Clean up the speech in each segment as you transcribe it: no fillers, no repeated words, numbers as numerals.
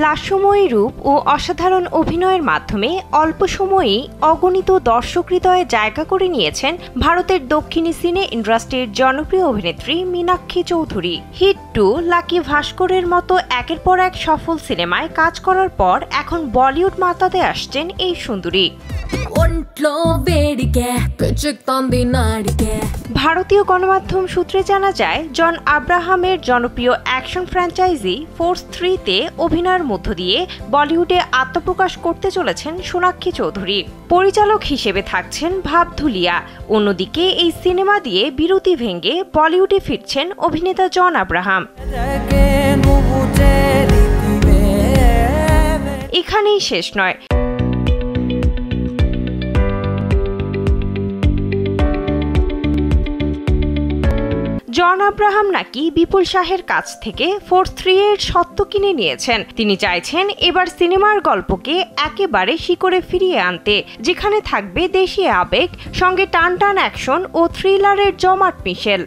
লাস্যময়ী রূপ ও অসাধারণ অভিনয়ের মাধ্যমে অল্প সময়েই অগণিত দর্শক হৃদয়ে জায়গা করে নিয়েছেন ভারতের দক্ষিণী সিনে ইন্ডাস্ট্রির জনপ্রিয় অভিনেত্রী মীনাক্ষী চৌধুরী। হিট 2, লাকি ভাস্করের মতো একের পর এক সফল সিনেমায় কাজ করার পর এখন বলিউড মাতাতে আসছেন এই সুন্দরী। ভারতীয় গণমাধ্যম সূত্রে জানা যায়, জন আব্রাহামের জনপ্রিয় অ্যাকশন ফ্র্যাঞ্চাইজি ফোর্স 3-তে অভিনয়ের মধ্য দিয়ে বলিউডে আত্মপ্রকাশ করতে চলেছেন সোনাক্ষী চৌধুরী। পরিচালক হিসেবে থাকছেন ভাব ধুলিয়া। অন্যদিকে এই সিনেমা দিয়ে বিরতি ভেঙে বলিউডে ফিরছেন অভিনেতা জন আব্রাহাম। এখানেই শেষ নয়। জন আব্রাহাম নাকি বিপুল শাহের কাছ থেকে ফোর্স 3-এর স্বত্ব কিনে নিয়েছেন। তিনি চাইছেন এবার সিনেমার গল্পকে একেবারে শিকড়ে ফিরিয়ে আনতে, যেখানে থাকবে দেশি আবেগ, সঙ্গে টান টান অ্যাকশন ও থ্রিলারের জমাট মিশেল।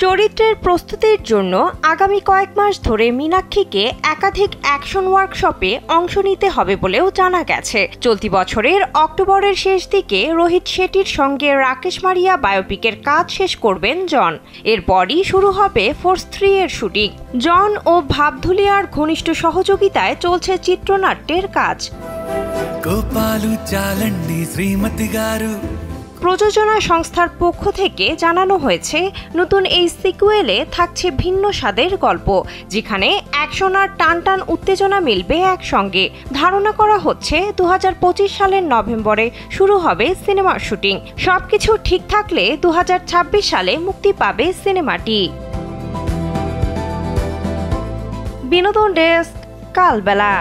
চরিত্রের প্রস্তুতির জন্য আগামী কয়েক মাস ধরে মীনাক্ষীকে একাধিক অ্যাকশন ওয়ার্কশপে অংশ নিতে হবে বলেও জানা গেছে। চলতি বছরের অক্টোবরের শেষ দিকে রোহিত শেট্টির সঙ্গে রাকেশ মারিয়া বায়োপিকের কাজ শেষ করবেন জন। এরপরই শুরু হবে ফোর্স 3-এর শুটিং। জন ও ভাব ধুলিয়ার ঘনিষ্ঠ সহযোগিতায় চলছে চিত্রনাট্যের কাজ। প্রযোজনা সংস্থার পক্ষ থেকে জানানো হয়েছে, নতুন এই সিকুয়েলে থাকছে ভিন্ন স্বাদের গল্প, যেখানে অ্যাকশন আর টান টান উত্তেজনা মিলবে একসঙ্গে। ধারণা করা হচ্ছে 2025 সালের নভেম্বরে শুরু হবে সিনেমার শুটিং। সবকিছু ঠিক থাকলে 2026 সালে মুক্তি পাবে সিনেমাটি। বিনোদন ডেস্ক, কালবেলা।